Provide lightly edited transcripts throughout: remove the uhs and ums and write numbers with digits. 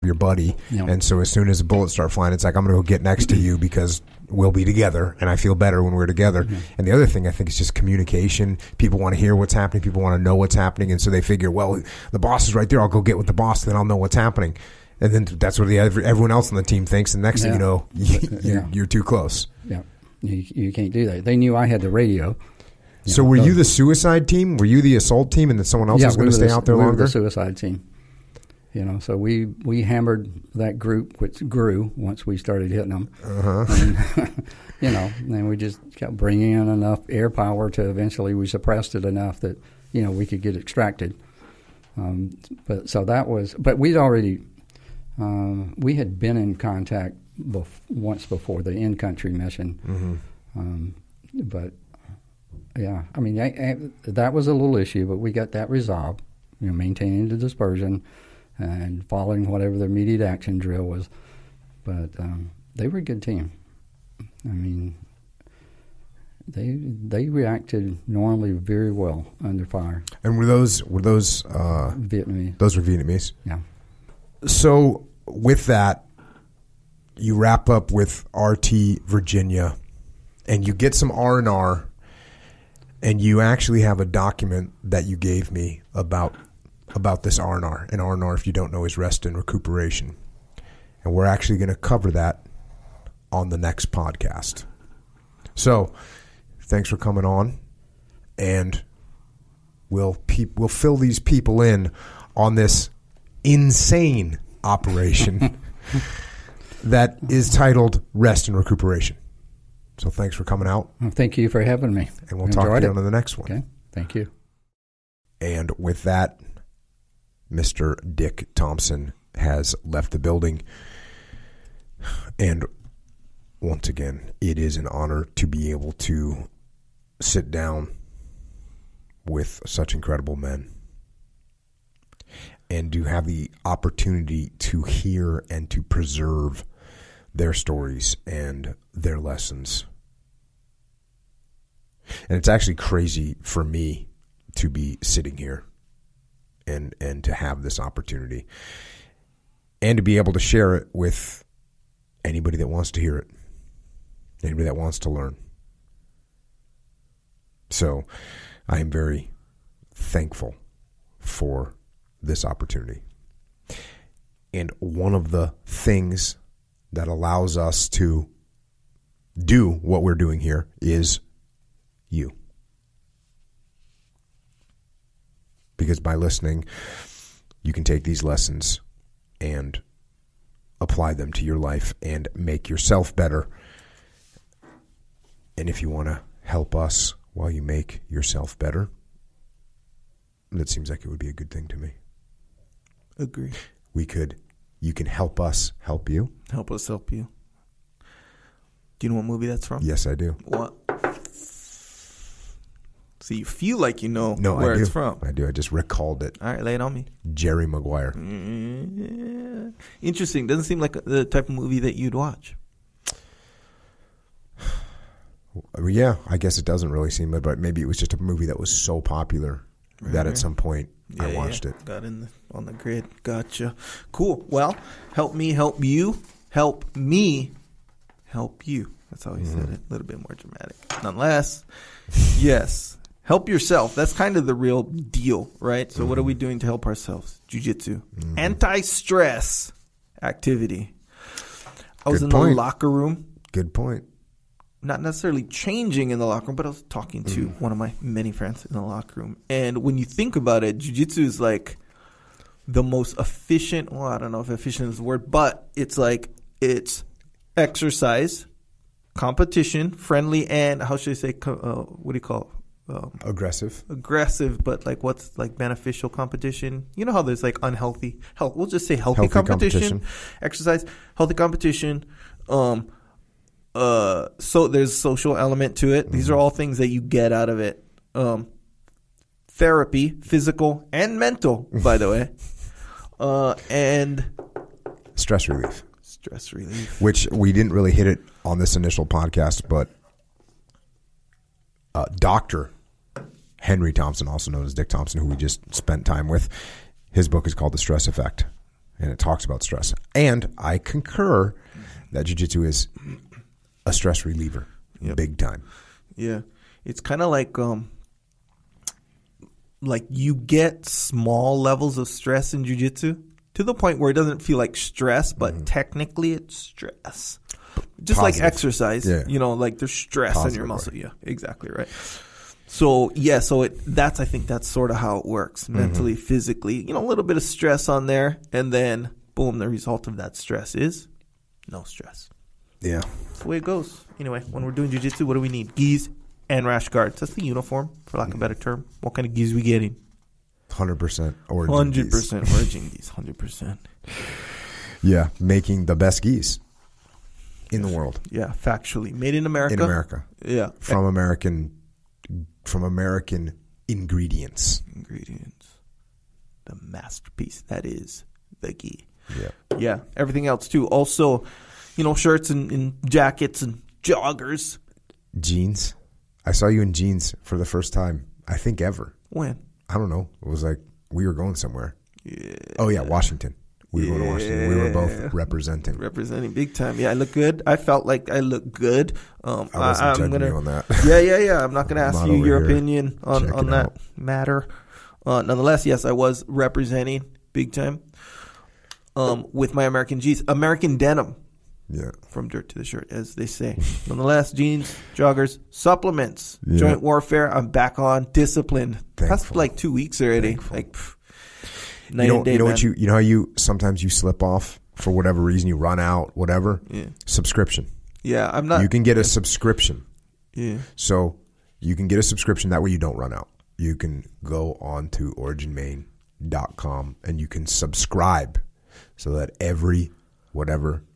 your buddy. Yep. And so as soon as the bullets start flying, it's like, I'm going to go get next to you because we'll be together, and I feel better when we're together. Mm-hmm. And the other thing I think is just communication. People want to hear what's happening. People want to know what's happening. And so they figure, well, the boss is right there. I'll go get with the boss, then I'll know what's happening. And then that's what everyone else on the team thinks. And next thing you know, you're too close. Yeah, you can't do that. They knew I had the radio. So were you the suicide team? Were you the assault team, and then someone else was going to stay out there longer? We were the suicide team. So we hammered that group, which grew once we started hitting them. And, then we just kept bringing in enough air power to eventually we suppressed it enough that, we could get extracted. But we'd already, we had been in contact once before the in-country mission. But, yeah, I mean, that was a little issue, but we got that resolved, maintaining the dispersion and following whatever the immediate action drill was. But they were a good team. I mean, they reacted normally very well under fire. And were those Vietnamese? Those were Vietnamese. Yeah. So with that, you wrap up with RT Virginia, and you get some R&R, and you actually have a document that you gave me about this R&R. And R&R, if you don't know, is rest and recuperation. And we're actually going to cover that on the next podcast. So thanks for coming on, and we'll fill these people in on this insane operation that is titled Rest and Recuperation. So thanks for coming out. Well, thank you for having me. And we'll talk to you on the next one. Okay. Thank you. And with that, Mr. Dick Thompson has left the building. And once again, it is an honor to be able to sit down with such incredible men and to have the opportunity to hear and to preserve their stories and their lessons. And it's actually crazy for me to be sitting here and to have this opportunity and to be able to share it with anybody that wants to hear it, anybody that wants to learn. So I am very thankful for this opportunity. And one of the things that allows us to do what we're doing here is you. Because by listening, you can take these lessons and apply them to your life and make yourself better. And if you want to help us while you make yourself better, that seems like it would be a good thing to me. Agree. You can help us help you. Help us help you. Do you know what movie that's from? Yes, I do. What? So you feel like you know where it's from. I do. I just recalled it. All right, lay it on me. Jerry Maguire. Interesting. Doesn't seem like the type of movie that you'd watch. Yeah, I guess it doesn't really seem it, but maybe it was just a movie that was so popular that at some point I watched it. Got on the grid. Gotcha. Cool. Well, help me help you. Help me help you. That's how he said it. A little bit more dramatic. Nonetheless, yes. Help yourself. That's kind of the real deal, right? So what are we doing to help ourselves? Jiu-jitsu. Anti-stress activity. I was in the locker room. Good point. Not necessarily changing in the locker room, but I was talking to one of my many friends in the locker room. And when you think about it, jiu-jitsu is like the most efficient, well, I don't know if efficient is the word, but it's exercise, competition, friendly, and how should I say, what do you call it? Aggressive, but like what's like beneficial competition? You know how there's like unhealthy, we'll just say healthy competition, exercise, healthy competition. So there's social element to it. These are all things that you get out of it. Therapy, physical and mental, by the way, and stress relief. Which we didn't really hit it on this initial podcast, but Dr. Henry Thompson, also known as Dick Thompson, who we just spent time with, his book is called The Stress Effect. and it talks about stress. And I concur that jiu-jitsu is a stress reliever, big time. Yeah. It's kind of like you get small levels of stress in jiu-jitsu to the point where it doesn't feel like stress, but technically it's stress. Just Positive. like exercise, like there's stress in your muscle. Yeah, exactly right. So I think that's sort of how it works mentally, physically. A little bit of stress on there, and then boom, the result of that stress is no stress. Yeah, that's the way it goes. Anyway, when we're doing jiu-jitsu, what do we need? Gis and rash guards. That's the uniform, for lack of a better term. What kind of gis we getting? 100% origin gis. 100% origin gis. 100%. Yeah, making the best gis in the world. Yeah, factually made in America. In America. Yeah, from American ingredients. The masterpiece that is the gi. Yeah. Everything else too. Also, shirts and jackets and joggers. Jeans. I saw you in jeans for the first time, I think ever. When? I don't know. It was like we were going somewhere. Yeah. Oh yeah, Washington. We were going to Washington. We were both representing. Representing big time. Yeah, I look good. I felt like I look good. I wasn't judging you on that. Yeah. I'm not going to ask you your opinion on that matter. Nonetheless, yes, I was representing big time with my American jeans. American denim. Yeah. From dirt to the shirt, as they say. Nonetheless, jeans, joggers, supplements, joint warfare. I'm back on. Disciplined. That's like 2 weeks already. Thankful. Like, you know how you sometimes you slip off for whatever reason, you run out, whatever. Yeah. Subscription. Yeah, I'm not. You can get a subscription. Yeah. So you can get a subscription. That way you don't run out. You can go on to originmain.com and you can subscribe so that every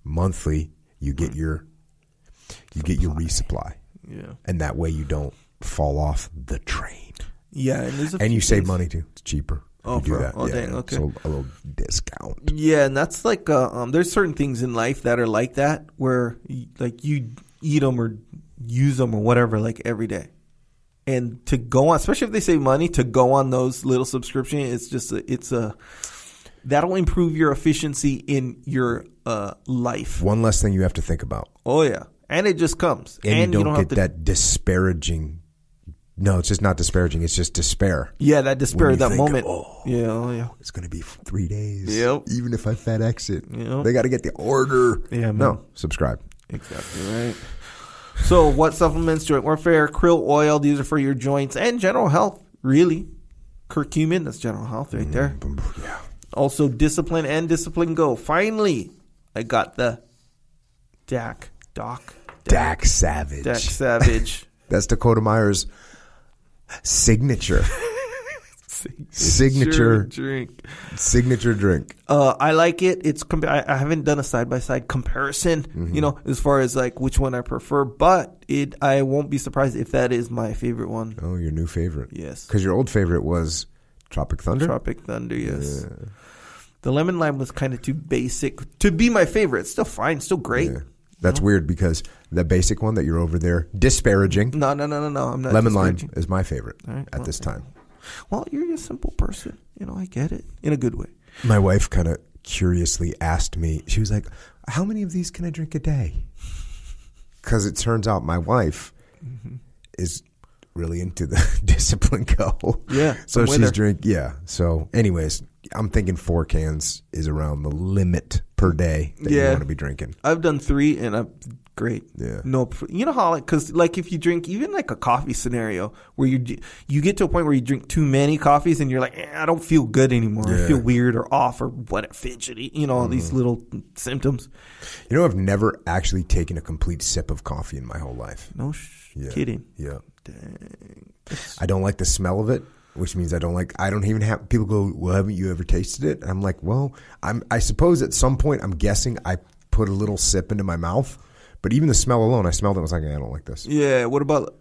monthly you get your resupply. Yeah. And that way you don't fall off the train. Yeah, and you save money too. It's cheaper. Oh, do that. Dang, okay. So a little discount. Yeah, and that's like there's certain things in life that are like that where you eat them or use them or whatever like every day. And to go on, especially if they save money, to go on those little subscriptions, that'll improve your efficiency in your life. One less thing you have to think about. Oh yeah, and it just comes, and you don't get that disparaging. No, it's just not disparaging. It's just despair. Yeah, that despair at that moment. Yeah. It's going to be 3 days. Yep. Even if I FedEx it. Yep. They got to get the order. Yeah, man. No, subscribe. Exactly right. So what supplements? Joint warfare, krill oil. These are for your joints and general health, really. Curcumin, that's general health right there. Yeah. Also discipline and discipline go. Finally, I got the Dak Savage. Dak Savage. That's Dakota Meyer's signature drink. Signature drink. I like it. It's I haven't done a side by side comparison, as far as like which one I prefer, but I won't be surprised if that is my favorite one. Oh, your new favorite. Yes. Because your old favorite was Tropic Thunder? Tropic Thunder, yes. Yeah. The lemon lime was kind of too basic to be my favorite. It's still fine, still great. Yeah. That's weird because the basic one that you're over there disparaging. No. I'm not. Lemon lime is my favorite at this time. Well, you're a simple person. I get it in a good way. My wife kind of curiously asked me, she was like, how many of these can I drink a day? Because it turns out my wife is really into the discipline go. Yeah. So she's So anyways, I'm thinking 4 cans is around the limit per day that you want to be drinking. I've done 3 and I'm great. Yeah. No, you know how because if you drink even like a coffee scenario where you get to a point where you drink too many coffees and you're like, I don't feel good anymore. Yeah. I feel weird or off or fidgety. All these little symptoms. I've never actually taken a complete sip of coffee in my whole life. No kidding. Yeah. Dang. I don't like the smell of it. Which means I don't even have, people go, well, haven't you ever tasted it? And I'm like, well, I suppose at some point, I'm guessing I put a little sip into my mouth. But even the smell alone, I smelled it and was like, I don't like this. Yeah. What about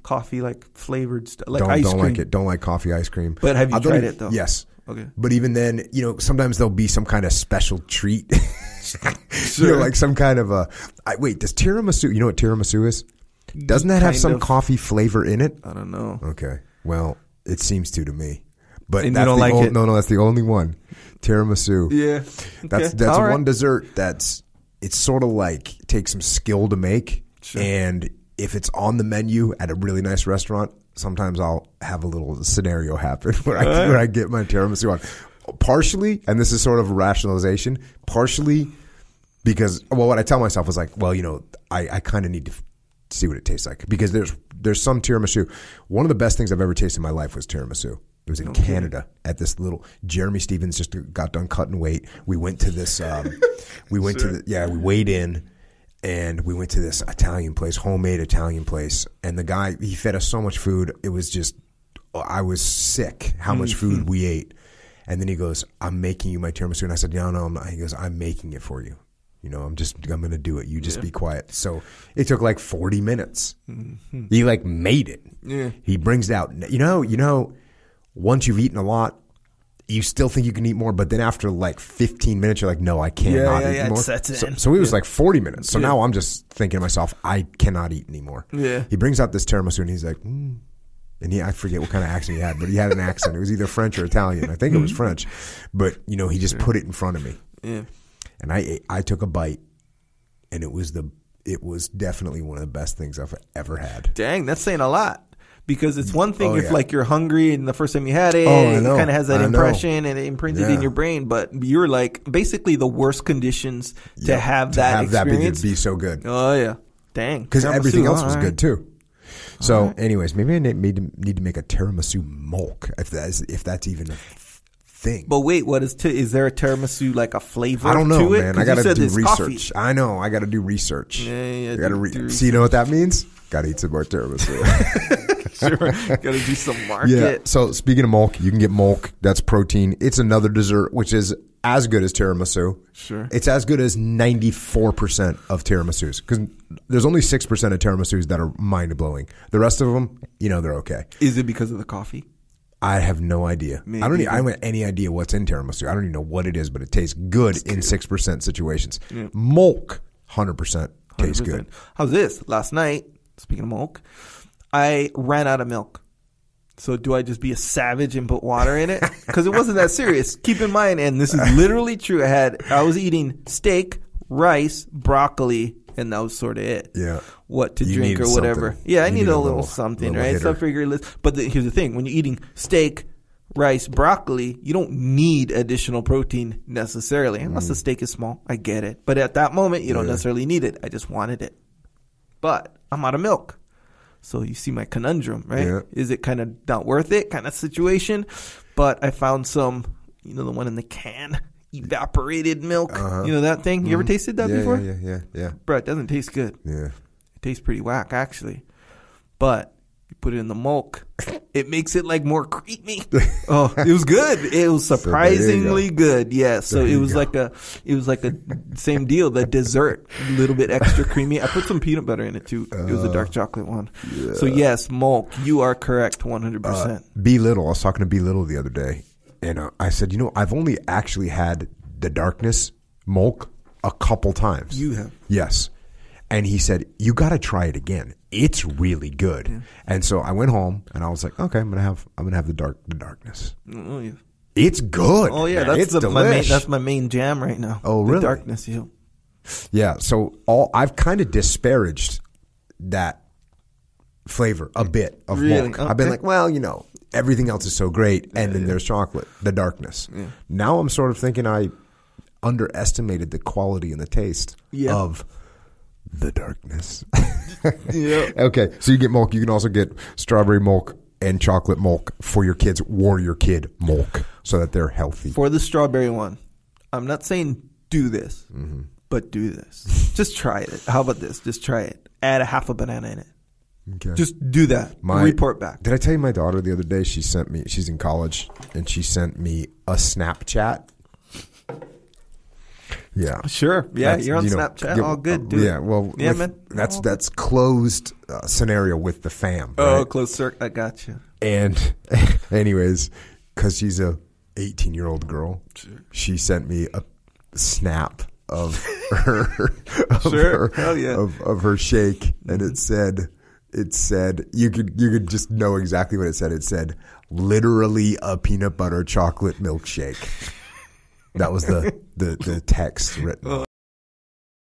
coffee, like flavored stuff? Like ice cream? Don't like it. Don't like coffee ice cream. But have you tried it, though? Yes. Okay. But even then, sometimes there'll be some kind of special treat. Sure. Like some kind of wait, does tiramisu, you know what tiramisu is? Doesn't that have some coffee flavor in it? I don't know. Okay. Well, it seems to me. But And that's you don't like it? No, that's the only one. Tiramisu. Yeah. That's Okay. All right. one dessert it's sort of like takes some skill to make. Sure. And if it's on the menu at a really nice restaurant, sometimes I'll have a little scenario happen where I get my tiramisu on. Partially, and this is sort of a rationalization, partially because, well, what I tell myself is like, well, you know, I kind of need to see what it tastes like, because there's some tiramisu. One of the best things I've ever tasted in my life was tiramisu. It was in Canada at this little, Jeremy Stevens just got done cutting weight. We went to this, we weighed in, and we went to this Italian place, homemade Italian place. And the guy, he fed us so much food. It was just, I was sick how much food we ate. And then he goes, I'm making you my tiramisu. And I said, no, I'm not. He goes, I'm making it for you. You know, I'm going to do it. You just be quiet. So it took like 40 minutes. Mm-hmm. He like made it. Yeah. He brings it out. You know, once you've eaten a lot, you still think you can eat more. But then after like 15 minutes, you're like, no, I cannot eat more. So it was like 40 minutes. So now I'm just thinking to myself, I cannot eat anymore. Yeah. He brings out this tiramisu and he's like, And I forget what kind of accent he had, but he had an accent. It was either French or Italian. I think it was French. But, you know, he just put it in front of me. Yeah. And I took a bite, and it was definitely one of the best things I've ever had. Dang, that's saying a lot. Because it's one thing if like you're hungry and the first time you had it, it kind of has that impression and it imprinted in your brain. But you're like basically the worst conditions to have that experience. That be so good. Oh, yeah. Dang. Because everything else was good, too. So, anyways, maybe I need to make a tiramisu molk, if that's even a thing. But wait, is there a tiramisu like a flavor? I don't know, to it? man. I got to do research. Coffee. I know. I got to do research. Yeah. So you know what that means? Got to eat some more tiramisu. Sure. Got to do some market. Yeah. So speaking of molk, you can get molk. That's protein. It's another dessert which is as good as tiramisu. Sure. It's as good as 94% of tiramisus, because there's only 6% of tiramisus that are mind-blowing. The rest of them, you know, they're okay. Is it because of the coffee? I have no idea. Maybe. I don't have any idea what's in tiramisu. I don't even know what it is, but it tastes good in 6% situations. Yeah. Molk, 100% tastes good. How's this? Last night, speaking of milk, I ran out of milk. So do I just be a savage and put water in it? Because it wasn't that serious. Keep in mind, and this is literally true, I was eating steak, rice, broccoli, and that was sort of it. Yeah. What to drink or whatever. Something. Yeah, I need a little something, right? So I figured, but here's the thing. When you're eating steak, rice, broccoli, you don't need additional protein necessarily. Unless the steak is small. I get it. But at that moment, you don't necessarily need it. I just wanted it. But I'm out of milk. So you see my conundrum, right? Yeah. Is it kind of not worth it kind of situation? But I found some, you know, the one in the can, evaporated milk. Uh-huh. You know that thing? You ever tasted that before? Yeah. Bro, it doesn't taste good. Yeah. It tastes pretty whack, actually. But you put it in the milk, it makes it like more creamy. Oh, it was good. It was surprisingly good. Yeah. So it was like a same deal. The dessert, a little bit extra creamy. I put some peanut butter in it too. It was a dark chocolate one. Yeah. So yes, milk, you are correct 100%. B Little, I was talking to B Little the other day, and I said, you know, I've only actually had the darkness milk a couple times. You have? Yes. And he said, you got to try it again. It's really good. Yeah. And so I went home and I was like, okay, I'm gonna have the darkness. Oh yeah, it's good. Oh yeah, man. That's my main jam right now. Oh really? The darkness, yeah. Yeah. So I've kind of disparaged that flavor a bit of milk. Okay. I've been like, well, you know, everything else is so great, and then there's chocolate, the darkness. Yeah. Now I'm sort of thinking I underestimated the quality and the taste of the darkness. Yeah. Okay, so you get milk. You can also get strawberry milk and chocolate milk for your kids, Warrior Kid milk, so that they're healthy. For the strawberry one, I'm not saying do this, but do this. Just try it. How about this? Just try it. Add a half a banana in it. Okay. Just do that. Report back. Did I tell you my daughter the other day, she's in college, and she sent me a Snapchat. Yeah. Sure. Yeah, you're on Snapchat. All good, dude. Yeah, well, man. That's closed scenario with the fam. Right? Oh, closed circuit. I got you. And anyways, because she's a 18-year-old girl, she sent me a snap of her of her shake, and it said, it said you could just know exactly what it said. It said literally a peanut butter chocolate milkshake. That was the text written.